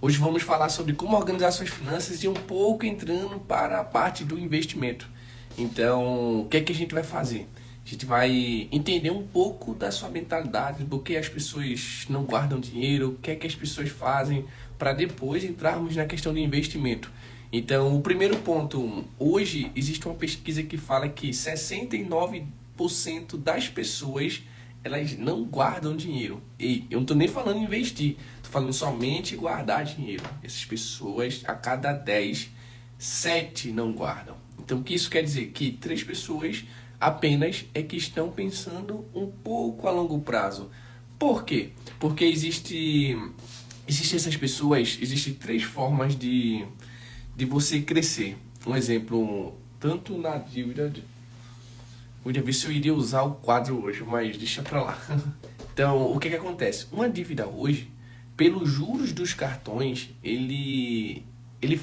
Hoje vamos falar sobre como organizar suas finanças e um pouco entrando para a parte do investimento. Então, o que é que a gente vai fazer? A gente vai entender um pouco da sua mentalidade, do que as pessoas não guardam dinheiro, o que é que as pessoas fazem, para depois entrarmos na questão de investimento. Então, o primeiro ponto, hoje existe uma pesquisa que fala que 69% das pessoas elas não guardam dinheiro. E eu não estou nem falando em investir, estou falando somente guardar dinheiro. Essas pessoas, a cada 10, 7 não guardam. Então, o que isso quer dizer? Que 3 pessoas apenas é que estão pensando um pouco a longo prazo. Por quê? Porque existem essas pessoas, existem 3 formas de você crescer. Um exemplo, tanto na dívida. Eu ia ver se eu iria usar o quadro hoje, mas deixa pra lá. Então, o que acontece? Uma dívida hoje, pelos juros dos cartões, ele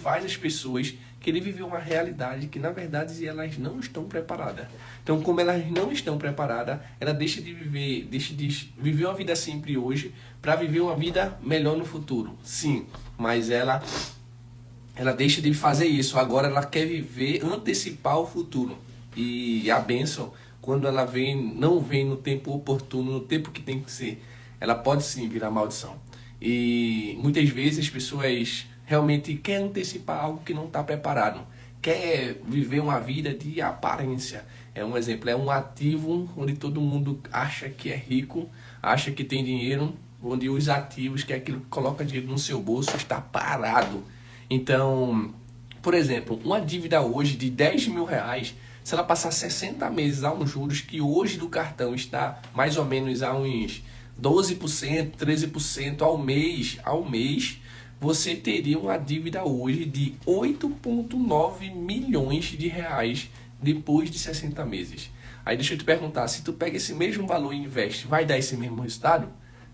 faz as pessoas querer viver uma realidade que, na verdade, elas não estão preparadas. Então, como elas não estão preparadas, ela deixa de viver uma vida simples hoje para viver uma vida melhor no futuro. Sim, mas ela deixa de fazer isso. Agora ela quer viver, antecipar o futuro. E a bênção, quando ela não vem no tempo oportuno, no tempo que tem que ser, ela pode sim virar maldição. E muitas vezes as pessoas realmente querem antecipar algo que não está preparado. Quer viver uma vida de aparência. É um exemplo, é um ativo onde todo mundo acha que é rico, acha que tem dinheiro, onde os ativos, que é aquilo que coloca dinheiro no seu bolso, está parado. Então, por exemplo, uma dívida hoje de 10 mil reais, se ela passar 60 meses a uns juros que hoje do cartão está mais ou menos a uns 12%, 13% ao mês, você teria uma dívida hoje de 8,9 milhões de reais depois de 60 meses. Aí deixa eu te perguntar, se tu pega esse mesmo valor e investe, vai dar esse mesmo resultado?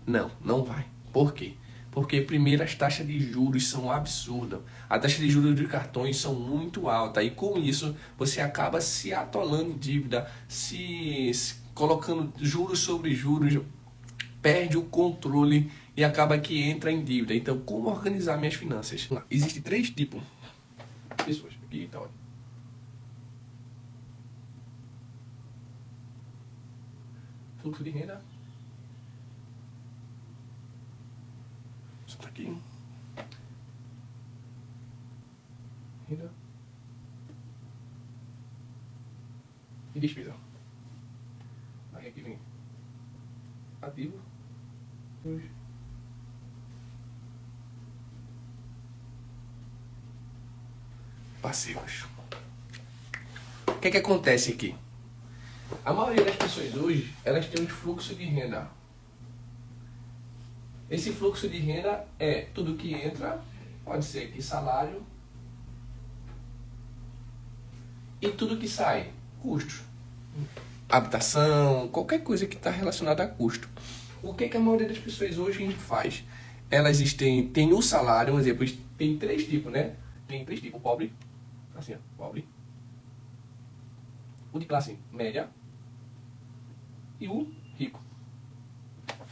Não, não vai. Por quê? Porque primeiro as taxas de juros são absurdas. A taxa de juros de cartões são muito alta e com isso você acaba se atolando em dívida, se colocando juros sobre juros, perde o controle e acaba que entra em dívida. Então, como organizar minhas finanças? Existem 3 tipos de pessoas. Aqui tá, olha. Fluxo de renda. Isso tá aqui. Renda. E despesa. Aí aqui vem ativo. Passivos. O que acontece aqui? A maioria das pessoas hoje, elas têm um fluxo de renda. Esse fluxo de renda é tudo que entra, pode ser que salário, e tudo que sai, custos. Habitação, qualquer coisa que está relacionada a custo. O que a maioria das pessoas hoje faz? Elas têm o salário, um exemplo, tem 3 tipos, né? Tem 3 tipos, o pobre, assim, ó, pobre, o de classe média e o rico.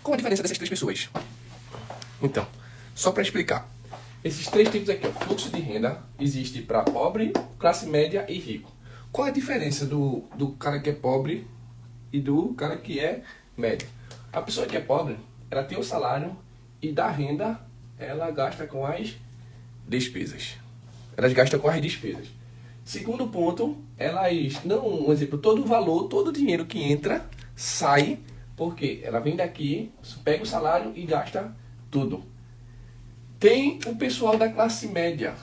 Qual a diferença dessas 3 pessoas? Então, só para explicar, esses 3 tipos aqui, ó, fluxo de renda, existe para pobre, classe média e rico. Qual a diferença do cara que é pobre e do cara que é médio? A pessoa que é pobre, ela tem o salário e da renda, ela gasta com as despesas. Elas gastam com as despesas. Segundo ponto, elas não, um exemplo, todo o valor, todo o dinheiro que entra, sai, porque ela vem daqui, pega o salário e gasta tudo. Tem o pessoal da classe média.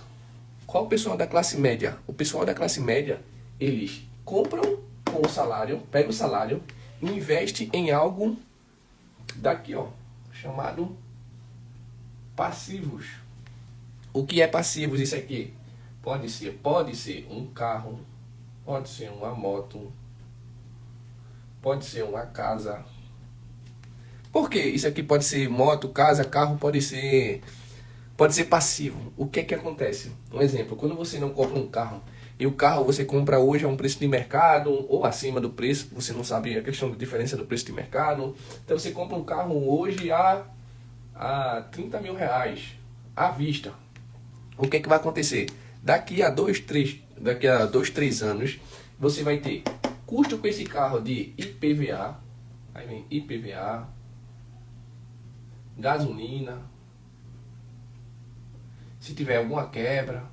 Qual o pessoal da classe média? O pessoal da classe média, eles compram com o salário, pegam o salário e investem em algo daqui, ó, chamado passivos. O que é passivos isso aqui? Pode ser um carro, pode ser uma moto, pode ser uma casa. Por que isso aqui pode ser moto, casa, carro, pode ser passivo? O que acontece? Um exemplo, quando você não compra um carro, e o carro você compra hoje a um preço de mercado, ou acima do preço, você não sabe a questão da diferença do preço de mercado. Então você compra um carro hoje a 30 mil reais. à vista. O que é que vai acontecer? Daqui a 2, 3 anos, você vai ter custo com esse carro de IPVA, aí vem IPVA, gasolina, se tiver alguma quebra.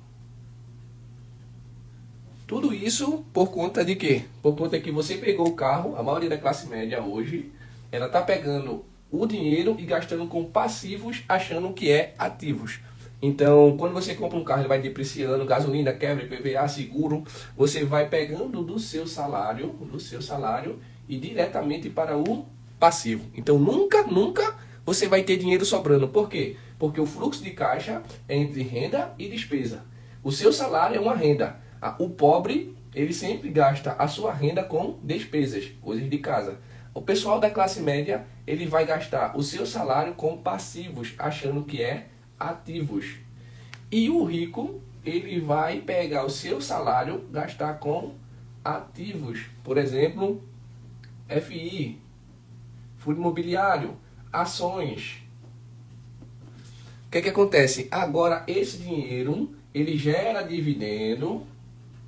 Tudo isso por conta de quê? Por conta que você pegou o carro, a maioria da classe média hoje, ela está pegando o dinheiro e gastando com passivos, achando que é ativos. Então, quando você compra um carro, ele vai depreciando, gasolina, quebra, IPVA, seguro, você vai pegando do seu salário e diretamente para o passivo. Então, nunca você vai ter dinheiro sobrando. Por quê? Porque o fluxo de caixa é entre renda e despesa. O seu salário é uma renda. O pobre, ele sempre gasta a sua renda com despesas, coisas de casa. O pessoal da classe média, ele vai gastar o seu salário com passivos, achando que é ativos. E o rico, ele vai pegar o seu salário, gastar com ativos. Por exemplo, FI, fundo imobiliário, ações. O que acontece? Agora esse dinheiro, ele gera dividendo.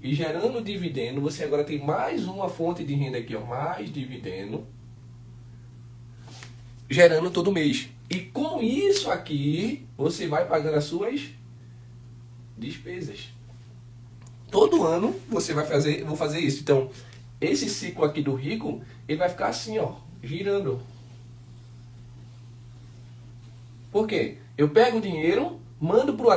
E gerando dividendo, você agora tem mais uma fonte de renda aqui, ó, mais dividendo, gerando todo mês. E com isso aqui, você vai pagando as suas despesas. Todo ano você vai fazer, vou fazer isso. Então, esse ciclo aqui do rico, ele vai ficar assim, ó, girando. Por quê? Eu pego o dinheiro, mando para o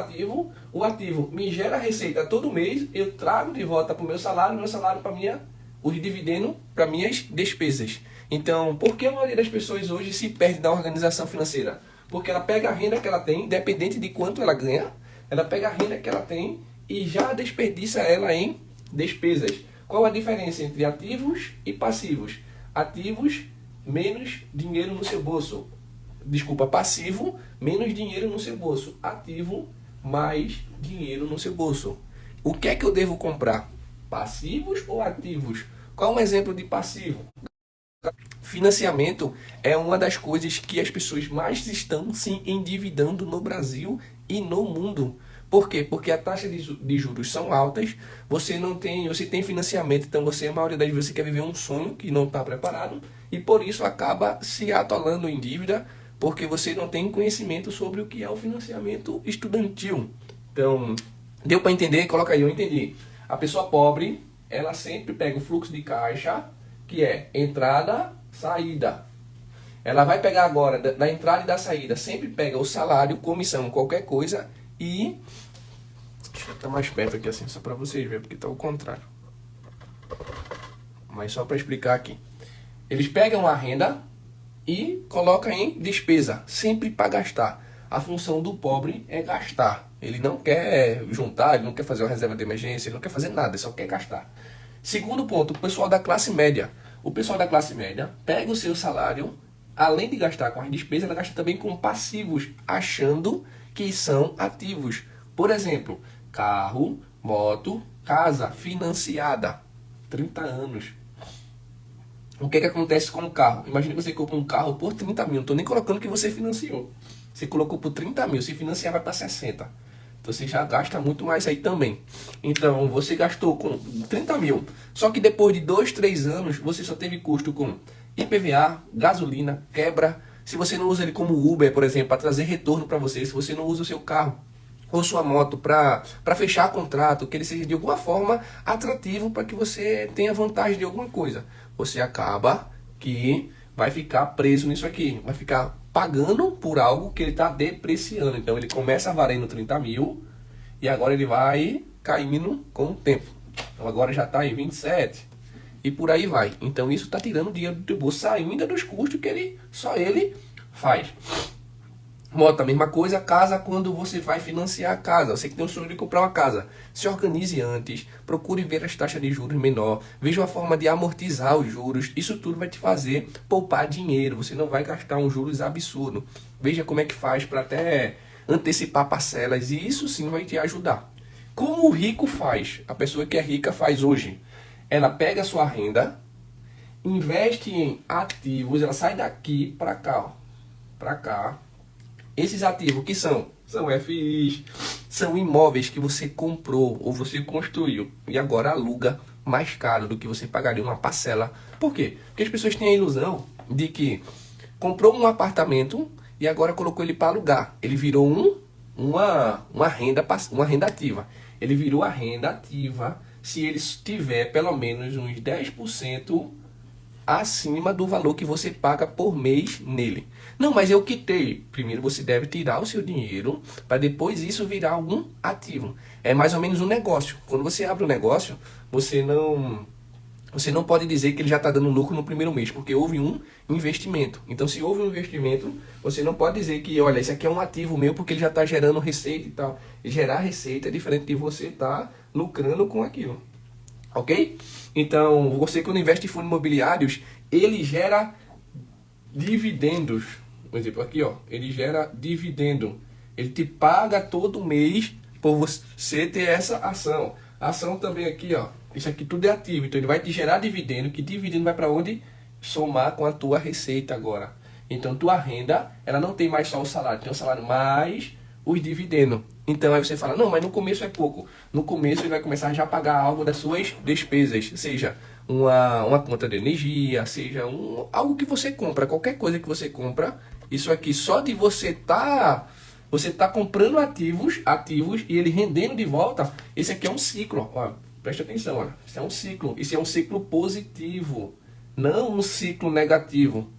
ativo me gera receita todo mês, eu trago de volta para o meu salário para os dividendos para minhas despesas. Então, por que a maioria das pessoas hoje se perde da organização financeira? Porque ela pega a renda que ela tem, independente de quanto ela ganha, ela pega a renda que ela tem e já desperdiça ela em despesas. Qual a diferença entre ativos e passivos? Ativos, menos dinheiro no seu bolso. Desculpa, passivo, menos dinheiro no seu bolso. Ativo, mais dinheiro no seu bolso. O que é que eu devo comprar? Passivos ou ativos? Qual é um exemplo de passivo? Financiamento é uma das coisas que as pessoas mais estão se endividando no Brasil e no mundo. Por quê? Porque a taxa de juros são altas, você tem financiamento, então a maioria das vezes você quer viver um sonho que não está preparado e por isso acaba se atolando em dívida, porque você não tem conhecimento sobre o que é o financiamento estudantil. Então, deu para entender? Coloca aí, eu entendi. A pessoa pobre, ela sempre pega o fluxo de caixa, que é entrada, saída. Ela vai pegar agora, da entrada e da saída, sempre pega o salário, comissão, qualquer coisa e... Deixa eu estar mais perto aqui assim, só para vocês verem, porque está ao contrário. Mas só para explicar aqui. Eles pegam a renda e colocam em despesa, sempre para gastar. A função do pobre é gastar. Ele não quer juntar, ele não quer fazer uma reserva de emergência, ele não quer fazer nada, ele só quer gastar. Segundo ponto, o pessoal da classe média. O pessoal da classe média pega o seu salário, além de gastar com as despesas, ela gasta também com passivos, achando que são ativos. Por exemplo, carro, moto, casa financiada, 30 anos. O que acontece com o carro? Imagina que você compra um carro por 30 mil. Não estou nem colocando que você financiou. Você colocou por 30 mil. Se financiar, vai para 60. Então você já gasta muito mais aí também. Então você gastou com 30 mil. Só que depois de 2, 3 anos, você só teve custo com IPVA, gasolina, quebra. Se você não usa ele como Uber, por exemplo, para trazer retorno para você. Se você não usa o seu carro ou sua moto para fechar contrato, que ele seja de alguma forma atrativo para que você tenha vantagem de alguma coisa. Você acaba que vai ficar preso nisso aqui, vai ficar pagando por algo que ele está depreciando. Então ele começa valendo 30 mil e agora ele vai caindo com o tempo. Então agora já está em 27 e por aí vai. Então isso está tirando dinheiro do teu bolso ainda dos custos que só ele faz. Moto, a mesma coisa, casa, quando você vai financiar a casa, você que tem o sonho de comprar uma casa, se organize antes, procure ver as taxas de juros menor, veja uma forma de amortizar os juros, isso tudo vai te fazer poupar dinheiro, você não vai gastar um juros absurdo, veja como é que faz para até antecipar parcelas e isso sim vai te ajudar. Como o rico faz, a pessoa que é rica faz hoje, ela pega a sua renda, investe em ativos, ela sai daqui para cá, ó, para cá. Esses ativos que são são FIs, são imóveis que você comprou ou você construiu e agora aluga mais caro do que você pagaria uma parcela. Por quê? Porque as pessoas têm a ilusão de que comprou um apartamento e agora colocou ele para alugar. Ele virou uma renda ativa. Ele virou a renda ativa se ele tiver pelo menos uns 10% acima do valor que você paga por mês nele. Não, mas eu quitei. Primeiro você deve tirar o seu dinheiro para depois isso virar algum ativo. É mais ou menos um negócio. Quando você abre um negócio, você não pode dizer que ele já está dando lucro no primeiro mês, porque houve um investimento. Então, se houve um investimento, você não pode dizer que, olha, esse aqui é um ativo meu porque ele já está gerando receita e tal. E gerar receita é diferente de você estar lucrando com aquilo. Ok? Então, você quando investe em fundos imobiliários, ele gera dividendos. Por exemplo, aqui, ó, ele gera dividendo. Ele te paga todo mês por você ter essa ação. A ação também aqui, ó, isso aqui tudo é ativo. Então, ele vai te gerar dividendo, que dividendo vai para onde? Somar com a tua receita agora. Então, tua renda, ela não tem mais só o salário, tem o salário mais os dividendos. Então aí você fala, não, mas no começo é pouco. No começo ele vai começar a já pagar algo das suas despesas, seja uma conta de energia, seja algo que você compra, qualquer coisa que você compra. Isso aqui só de você tá comprando ativos e ele rendendo de volta. Esse aqui é um ciclo, ó, preste atenção, ó. Isso é um ciclo, isso é um ciclo positivo, não um ciclo negativo.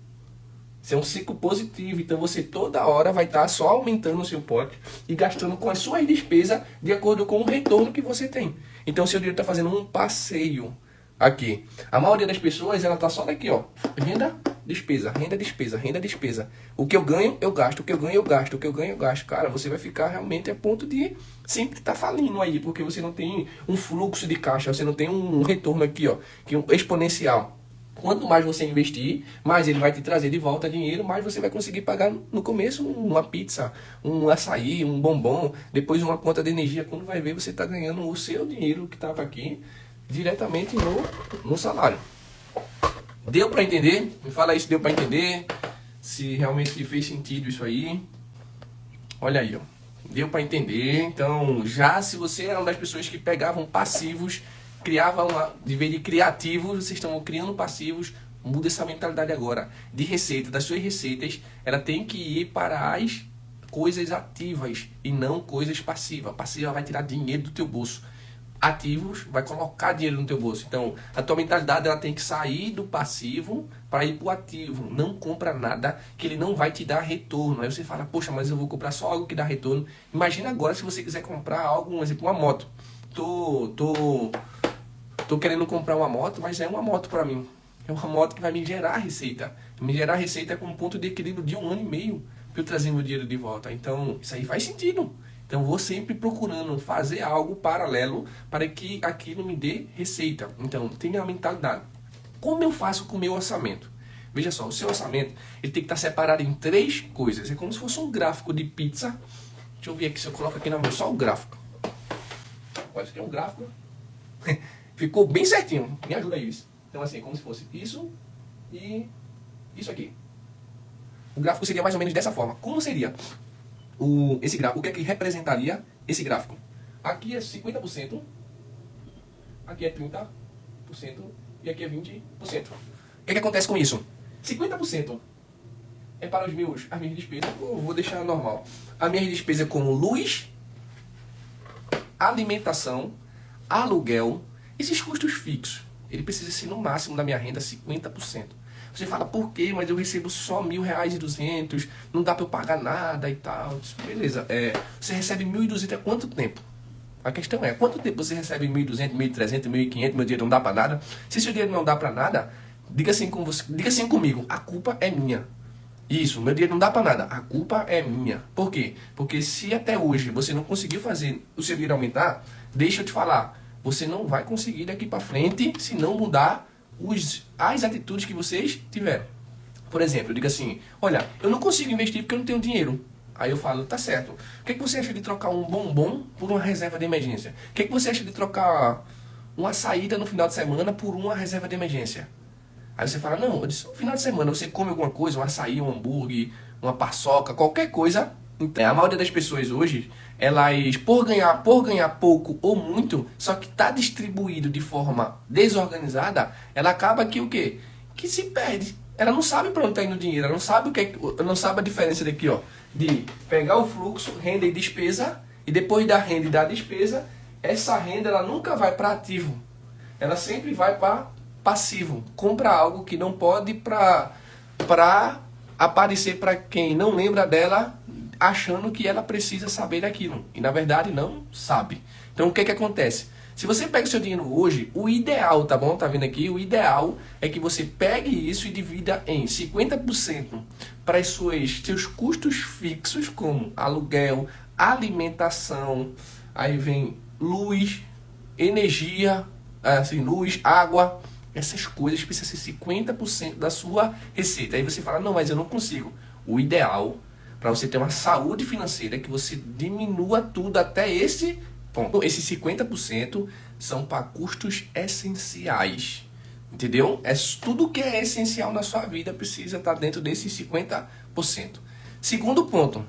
Isso é um ciclo positivo, então você toda hora vai estar só aumentando o seu pote e gastando com as suas despesas de acordo com o retorno que você tem. Então o seu dinheiro está fazendo um passeio aqui. A maioria das pessoas, ela está só daqui, ó, renda, despesa, renda, despesa, renda, despesa. O que eu ganho, eu gasto, o que eu ganho, eu gasto, o que eu ganho, eu gasto. Cara, você vai ficar realmente a ponto de sempre estar falindo aí, porque você não tem um fluxo de caixa, você não tem um retorno aqui, ó, que é um exponencial. Quanto mais você investir, mais ele vai te trazer de volta dinheiro, mais você vai conseguir pagar no começo uma pizza, um açaí, um bombom, depois uma conta de energia. Quando vai ver, você está ganhando o seu dinheiro que estava aqui diretamente no salário. Deu para entender? Me fala aí se deu para entender, se realmente fez sentido isso aí. Olha aí, ó. Deu para entender. Então, já se você era uma das pessoas que pegavam passivos, de vez de criativos, vocês estão criando passivos, muda essa mentalidade agora. De receita, das suas receitas, ela tem que ir para as coisas ativas e não coisas passivas. Passiva vai tirar dinheiro do teu bolso. Ativos vai colocar dinheiro no teu bolso. Então, a tua mentalidade ela tem que sair do passivo para ir para o ativo. Não compra nada que ele não vai te dar retorno. Aí você fala, poxa, mas eu vou comprar só algo que dá retorno. Imagina agora se você quiser comprar algo, um exemplo, uma moto. Tô querendo comprar uma moto, mas é uma moto para mim. É uma moto que vai me gerar receita. Me gerar receita com um ponto de equilíbrio de 1 ano e meio para eu trazer meu dinheiro de volta. Então, isso aí faz sentido. Então, vou sempre procurando fazer algo paralelo para que aquilo me dê receita. Então, tenha a mentalidade. Como eu faço com o meu orçamento? Veja só, o seu orçamento ele tem que estar separado em 3 coisas. É como se fosse um gráfico de pizza. Deixa eu ver aqui se eu coloco aqui na mão só o gráfico. Olha, isso aqui é um gráfico. Ficou bem certinho. Me ajuda aí, isso. Então assim, como se fosse isso e isso aqui. O gráfico seria mais ou menos dessa forma. Como seria esse gráfico? O que é que representaria esse gráfico? Aqui é 50%, aqui é 30% e aqui é 20%. O que é que acontece com isso? 50% é para as minhas despesas. Eu vou deixar normal. A minha despesa é como luz, alimentação, aluguel, esses custos fixos. Ele precisa ser no máximo da minha renda 50%. Você fala, por quê? Mas eu recebo só R$1.200, não dá para eu pagar nada e tal. Beleza, você recebe 1.200 há quanto tempo? A questão é, quanto tempo você recebe 1.200, 1.300, 1.500, meu dinheiro não dá para nada? Se seu dinheiro não dá para nada, diga assim comigo, a culpa é minha. Isso, meu dinheiro não dá para nada, a culpa é minha. Por quê? Porque se até hoje você não conseguiu fazer o seu dinheiro aumentar, deixa eu te falar, você não vai conseguir daqui para frente se não mudar as atitudes que vocês tiveram. Por exemplo, eu digo assim, olha, eu não consigo investir porque eu não tenho dinheiro. Aí eu falo, tá certo. O que é que você acha de trocar um bombom por uma reserva de emergência? O que é que você acha de trocar uma saída no final de semana por uma reserva de emergência? Aí você fala, não, no final de semana você come alguma coisa, um açaí, um hambúrguer, uma paçoca, qualquer coisa, Então, a maioria das pessoas hoje, elas, por ganhar pouco ou muito, só que está distribuído de forma desorganizada, ela acaba que o quê? Que se perde. Ela não sabe para onde está indo o dinheiro, ela não sabe não sabe a diferença daqui, ó, de pegar o fluxo, renda e despesa, e depois da renda e da despesa, essa renda ela nunca vai para ativo. Ela sempre vai para passivo. Compra algo que não pode para aparecer para quem não lembra dela, achando que ela precisa saber daquilo. E na verdade não sabe. Então o que acontece? Se você pega o seu dinheiro hoje, o ideal, tá bom? Tá vendo aqui? O ideal é que você pegue isso e divida em 50% para seus custos fixos, como aluguel, alimentação, aí vem luz, energia, assim, luz, água, essas coisas precisam ser 50% da sua receita. Aí você fala, não, mas eu não consigo. O ideal para você ter uma saúde financeira é que você diminua tudo até esse ponto. Esses 50% são para custos essenciais. Entendeu? Tudo que é essencial na sua vida precisa estar dentro desses 50%. Segundo ponto,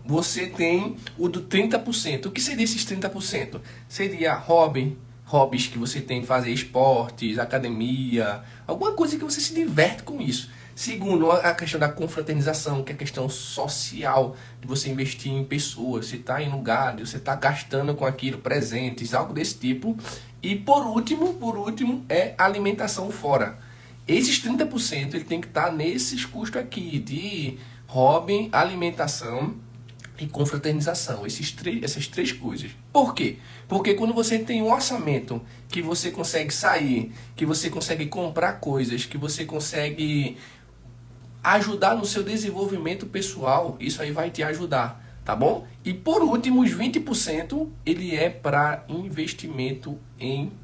você tem o do 30%. O que seria esses 30%? Seria hobbies que você tem, fazer esportes, academia, alguma coisa que você se diverte com isso. Segundo, a questão da confraternização, que é a questão social, de você investir em pessoas, você está em lugares, você está gastando com aquilo, presentes, algo desse tipo. E por último, é alimentação fora. Esses 30% ele tem que estar nesses custos aqui, de hobby, alimentação e confraternização, essas três coisas. Por quê? Porque quando você tem um orçamento que você consegue sair, que você consegue comprar coisas, que você consegue ajudar no seu desenvolvimento pessoal, isso aí vai te ajudar, tá bom? E por último, os 20% ele é para investimento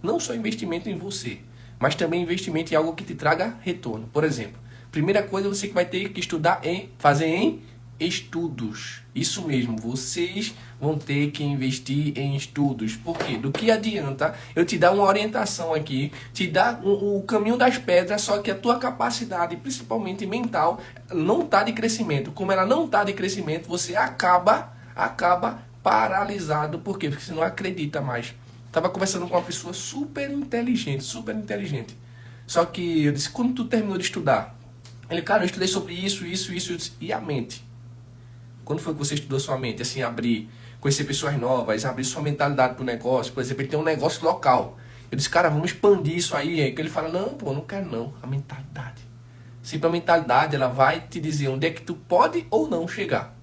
não só investimento em você, mas também investimento em algo que te traga retorno. Por exemplo, primeira coisa você vai ter que fazer em estudos. Isso mesmo, vocês vão ter que investir em estudos. Por quê? Do que adianta eu te dar uma orientação aqui, te dar o caminho das pedras, só que a tua capacidade, principalmente mental, não está de crescimento. Como ela não está de crescimento, você acaba paralisado. Por quê? Porque você não acredita mais. Estava conversando com uma pessoa super inteligente. Só que eu disse, quando tu terminou de estudar? Ele, cara, eu estudei sobre isso, e a mente? Quando foi que você estudou sua mente? Assim, conhecer pessoas novas, abrir sua mentalidade para o negócio. Por exemplo, ele tem um negócio local. Eu disse, cara, vamos expandir isso aí. Aí ele fala, não, pô, não quero não. A mentalidade. Sempre a mentalidade, ela vai te dizer onde é que tu pode ou não chegar.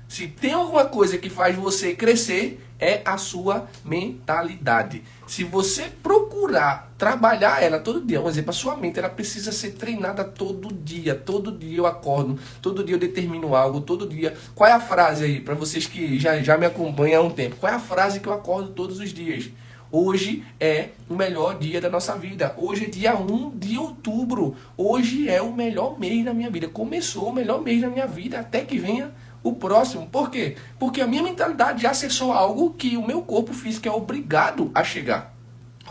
Se tem alguma coisa que faz você crescer, é a sua mentalidade. Se você procurar trabalhar ela todo dia, um exemplo, a sua mente ela precisa ser treinada todo dia. Todo dia eu acordo, todo dia eu determino algo, todo dia. Qual é a frase aí, para vocês que já me acompanham há um tempo? Qual é a frase que eu acordo todos os dias? Hoje é o melhor dia da nossa vida. Hoje é dia 1 de outubro. Hoje é o melhor mês da minha vida. Começou o melhor mês da minha vida até que venha o próximo. Por quê? Porque a minha mentalidade já acessou algo que o meu corpo físico é obrigado a chegar.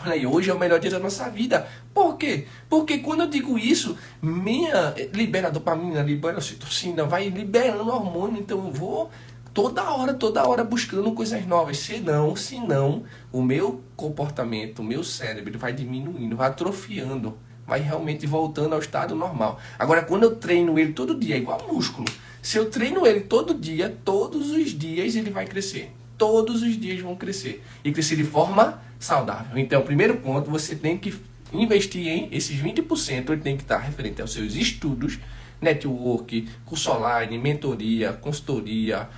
Olha aí, hoje é o melhor dia da nossa vida. Por quê? Porque quando eu digo isso, libera dopamina, libera ocitocina, vai liberando hormônio. Então eu vou toda hora buscando coisas novas. Senão, o meu comportamento, o meu cérebro vai diminuindo, vai atrofiando, vai realmente voltando ao estado normal. Agora, quando eu treino ele todo dia, é igual músculo. Se eu treino ele todo dia, todos os dias ele vai crescer. Todos os dias vão crescer. E crescer de forma saudável. Então, primeiro ponto, você tem que investir em esses 20%, ele tem que estar referente aos seus estudos, network, curso online, mentoria, consultoria,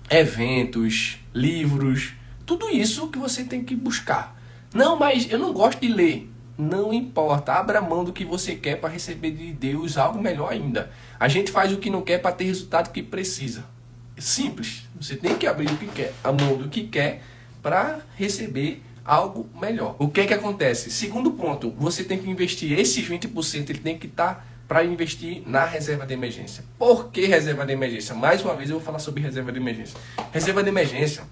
eventos, livros, tudo isso que você tem que buscar. Não, mas eu não gosto de ler. Não importa, abra mão do que você quer para receber de Deus algo melhor ainda. A gente faz o que não quer para ter resultado que precisa. É simples, você tem que abrir o que quer, a mão do que quer para receber algo melhor. O que acontece? Segundo ponto, você tem que investir esses 20%, ele tem que estar para investir na reserva de emergência. Por que reserva de emergência? Mais uma vez eu vou falar sobre reserva de emergência. Reserva de emergência,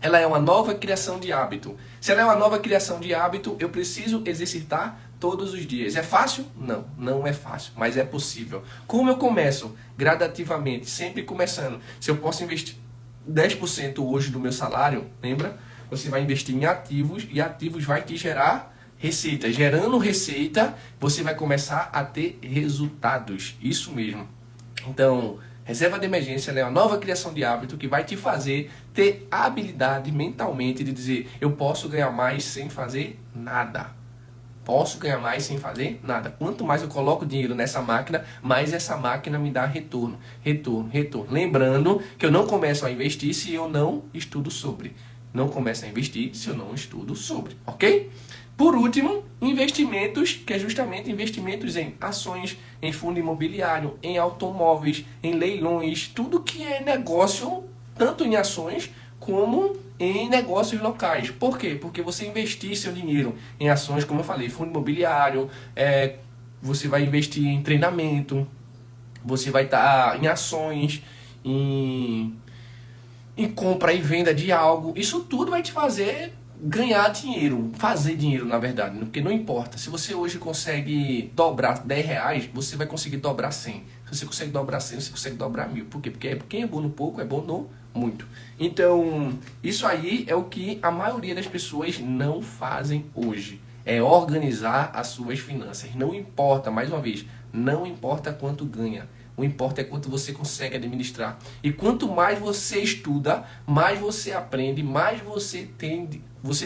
ela é uma nova criação de hábito. Se ela é uma nova criação de hábito, eu preciso exercitar todos os dias. É fácil? Não, não é fácil, mas é possível. Como eu começo? Gradativamente, sempre começando. Se eu posso investir 10% hoje do meu salário, lembra? Você vai investir em ativos e ativos vai te gerar receita. Gerando receita, você vai começar a ter resultados. Isso mesmo. Então, reserva de emergência é uma nova criação de hábito que vai te fazer ter a habilidade mentalmente de dizer: eu posso ganhar mais sem fazer nada. Posso ganhar mais sem fazer nada. Quanto mais eu coloco dinheiro nessa máquina, mais essa máquina me dá retorno. Retorno, retorno. Lembrando que eu não começo a investir se eu não estudo sobre. Não começo a investir se eu não estudo sobre, ok? Por último, investimentos, que é justamente investimentos em ações, em fundo imobiliário, em automóveis, em leilões, tudo que é negócio, tanto em ações como em negócios locais. Por quê? Porque você investir seu dinheiro em ações, como eu falei, fundo imobiliário, você vai investir em treinamento, você vai estar em ações, em compra e venda de algo. Isso tudo vai te fazer ganhar dinheiro, fazer dinheiro na verdade, porque não importa. Se você hoje consegue dobrar 10 reais, você vai conseguir dobrar 100. Se você consegue dobrar 100, você consegue dobrar 1000. Por quê? Porque quem é bom no pouco é bom no muito. Então, isso aí é o que a maioria das pessoas não fazem hoje. É organizar as suas finanças. Não importa, mais uma vez, não importa quanto ganha. O importa é quanto você consegue administrar. E quanto mais você estuda, mais você aprende, mais você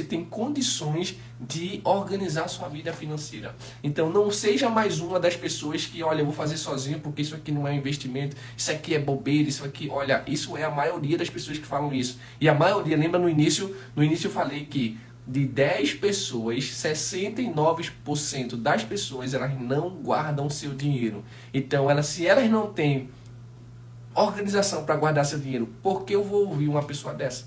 tem condições de organizar a sua vida financeira. Então não seja mais uma das pessoas que, olha, eu vou fazer sozinho porque isso aqui não é investimento, isso aqui é bobeira, isso aqui, olha, isso é a maioria das pessoas que falam isso. E a maioria, lembra no início eu falei que de 10 pessoas, 69% das pessoas elas não guardam seu dinheiro. Então, se elas não têm organização para guardar seu dinheiro, por que eu vou ouvir uma pessoa dessa?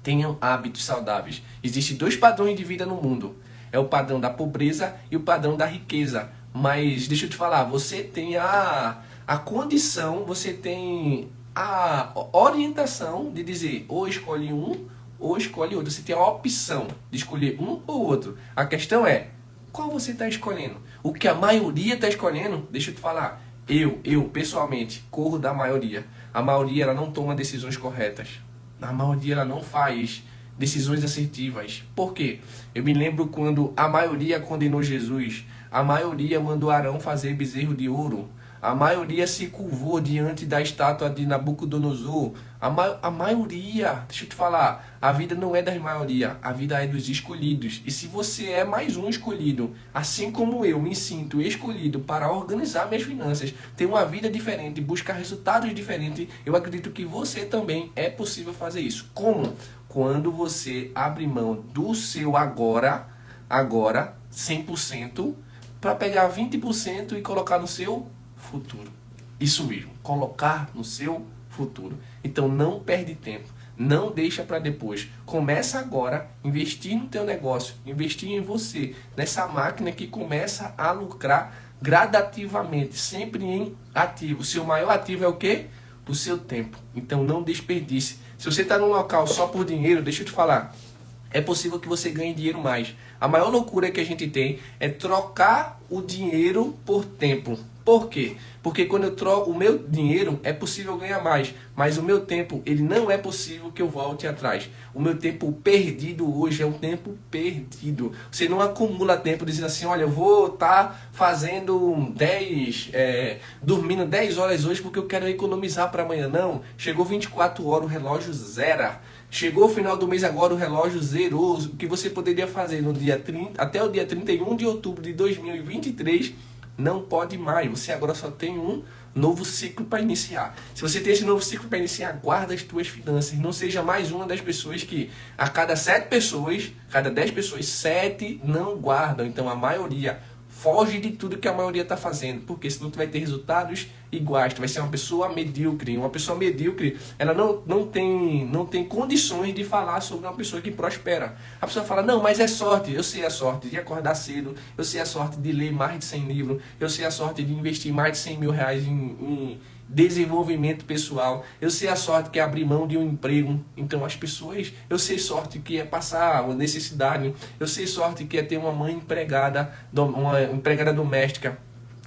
Tenham hábitos saudáveis. Existem 2 padrões de vida no mundo. É o padrão da pobreza e o padrão da riqueza. Mas, deixa eu te falar, você tem a condição, você tem a orientação de dizer, ou escolhe um, ou escolhe outro. Você tem a opção de escolher um ou outro. A questão é, qual você está escolhendo? O que a maioria está escolhendo, deixa eu te falar, eu pessoalmente corro da maioria. A maioria ela não toma decisões corretas. A maioria ela não faz decisões assertivas. Por quê? Eu me lembro quando a maioria condenou Jesus. A maioria mandou Arão fazer bezerro de ouro. A maioria se curvou diante da estátua de Nabucodonosor. A maioria, deixa eu te falar, a vida não é da maioria, a vida é dos escolhidos. E se você é mais um escolhido, assim como eu me sinto escolhido para organizar minhas finanças, ter uma vida diferente, buscar resultados diferentes, eu acredito que você também é possível fazer isso. Como? Quando você abre mão do seu agora, 100%, para pegar 20% e colocar no seu futuro. Isso mesmo, colocar no seu futuro. Então não perde tempo, não deixa para depois. Começa agora, investir no teu negócio, investir em você, nessa máquina que começa a lucrar gradativamente, sempre em ativo. O seu maior ativo é o quê? O seu tempo. Então não desperdice. Se você está num local só por dinheiro, deixa eu te falar, é possível que você ganhe dinheiro mais. A maior loucura que a gente tem é trocar o dinheiro por tempo. Por quê? Porque quando eu troco o meu dinheiro, é possível ganhar mais. Mas o meu tempo, ele não é possível que eu volte atrás. O meu tempo perdido hoje é um tempo perdido. Você não acumula tempo dizendo assim, olha, eu vou estar fazendo dormindo 10 horas hoje porque eu quero economizar para amanhã. Não, chegou 24 horas, o relógio zera. Chegou o final do mês agora, o relógio zerou. O que você poderia fazer no dia 30, até o dia 31 de outubro de 2023, não pode mais. Você agora só tem um novo ciclo para iniciar. Se você tem esse novo ciclo para iniciar, guarda as tuas finanças. Não seja mais uma das pessoas que a cada 10 pessoas, 7 não guardam. Então a maioria foge de tudo que a maioria está fazendo, porque senão tu vai ter resultados iguais, tu vai ser uma pessoa medíocre. Uma pessoa medíocre, ela não tem condições de falar sobre uma pessoa que prospera. A pessoa fala, não, mas é sorte. Eu sei a sorte de acordar cedo, eu sei a sorte de ler mais de 100 livros, eu sei a sorte de investir mais de 100 mil reais desenvolvimento pessoal. Eu sei a sorte que é abrir mão de um emprego. Então as pessoas, eu sei sorte que é passar uma necessidade. Eu sei sorte que é ter uma mãe empregada, uma empregada doméstica.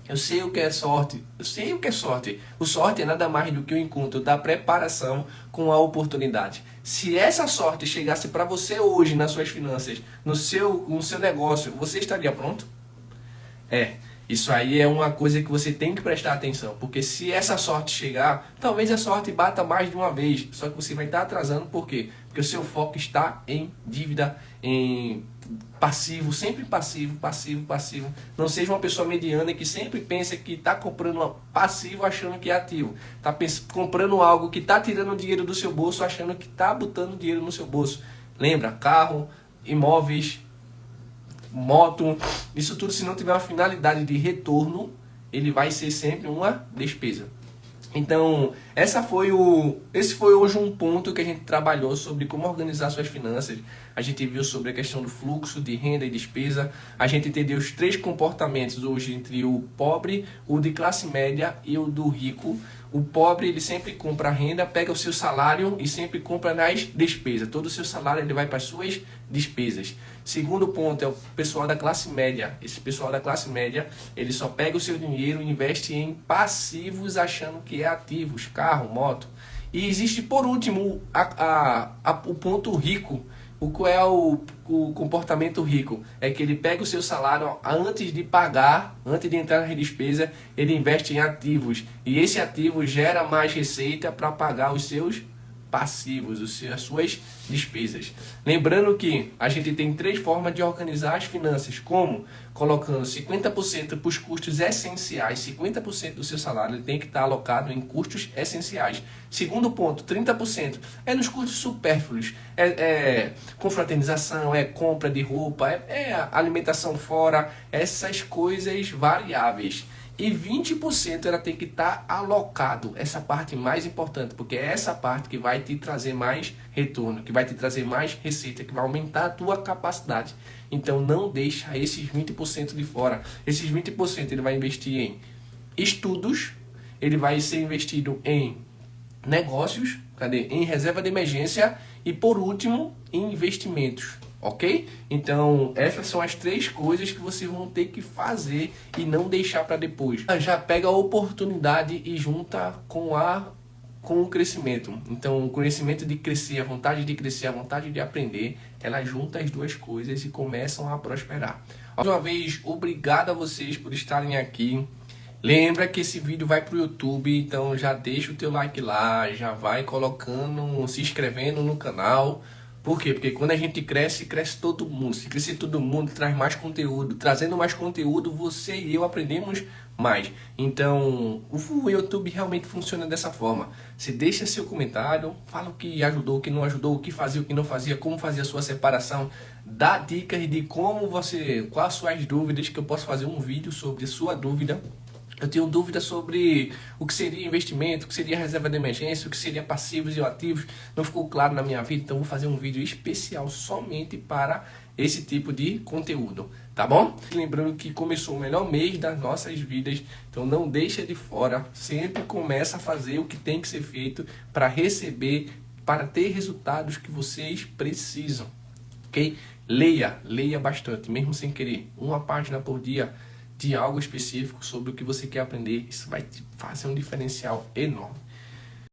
Eu sei o que é sorte, eu sei o que é sorte. O sorte é nada mais do que o encontro da preparação com a oportunidade. Se essa sorte chegasse para você hoje nas suas finanças, no seu negócio, você estaria pronto? Isso aí é uma coisa que você tem que prestar atenção, porque se essa sorte chegar, talvez a sorte bata mais de uma vez, só que você vai estar atrasando, por quê? Porque o seu foco está em dívida, em passivo, sempre passivo, passivo, passivo. Não seja uma pessoa mediana que sempre pensa que está comprando passivo achando que é ativo. Está comprando algo que está tirando dinheiro do seu bolso achando que está botando dinheiro no seu bolso. Lembra, carro, imóveis, moto, isso tudo, se não tiver uma finalidade de retorno, ele vai ser sempre uma despesa. Então, esse foi hoje um ponto que a gente trabalhou sobre como organizar suas finanças. A gente viu sobre a questão do fluxo de renda e despesa. A gente entendeu os 3 comportamentos hoje entre o pobre, o de classe média e o do rico. O pobre, ele sempre compra renda, pega o seu salário e sempre compra nas despesas. Todo o seu salário ele vai para as suas despesas. Segundo ponto é o pessoal da classe média. Esse pessoal da classe média, ele só pega o seu dinheiro e investe em passivos achando que é ativos, carro, moto. E existe, por último, o ponto rico. Qual é o comportamento rico? É que ele pega o seu salário antes de pagar, antes de entrar na despesa, ele investe em ativos. E esse ativo gera mais receita para pagar os seus passivos, as suas despesas. Lembrando que a gente tem 3 formas de organizar as finanças, como colocando 50% para os custos essenciais, 50% do seu salário ele tem que estar alocado em custos essenciais. Segundo ponto, 30% é nos custos supérfluos, confraternização, compra de roupa, alimentação fora, essas coisas variáveis. E 20% ela tem que estar alocado, essa parte mais importante, porque é essa parte que vai te trazer mais retorno, que vai te trazer mais receita, que vai aumentar a tua capacidade. Então não deixa esses 20% de fora. Esses 20% ele vai investir em estudos, ele vai ser investido em negócios, em reserva de emergência e por último em investimentos. Ok? Então, essas são as 3 coisas que vocês vão ter que fazer e não deixar para depois. Já pega a oportunidade e junta com o crescimento. Então, o conhecimento de crescer, a vontade de crescer, a vontade de aprender, ela junta as 2 coisas e começam a prosperar. Mais uma vez, obrigado a vocês por estarem aqui. Lembra que esse vídeo vai para o YouTube, então já deixa o teu like lá, já vai colocando, se inscrevendo no canal. Por quê? Porque quando a gente cresce, cresce todo mundo. Se crescer todo mundo, traz mais conteúdo. Trazendo mais conteúdo, você e eu aprendemos mais. Então, o YouTube realmente funciona dessa forma. Você deixa seu comentário, fala o que ajudou, o que não ajudou, o que fazia, o que não fazia, como fazia a sua separação. Dá dicas de como quais as suas dúvidas, que eu posso fazer um vídeo sobre a sua dúvida. Eu tenho dúvida sobre o que seria investimento, o que seria reserva de emergência, o que seria passivos e ativos. Não ficou claro na minha vida, então vou fazer um vídeo especial somente para esse tipo de conteúdo, tá bom? Lembrando que começou o melhor mês das nossas vidas, então não deixa de fora. Sempre começa a fazer o que tem que ser feito para receber, para ter resultados que vocês precisam, ok? Leia bastante, mesmo sem querer, 1 página por dia, de algo específico sobre o que você quer aprender. Isso vai te fazer um diferencial enorme.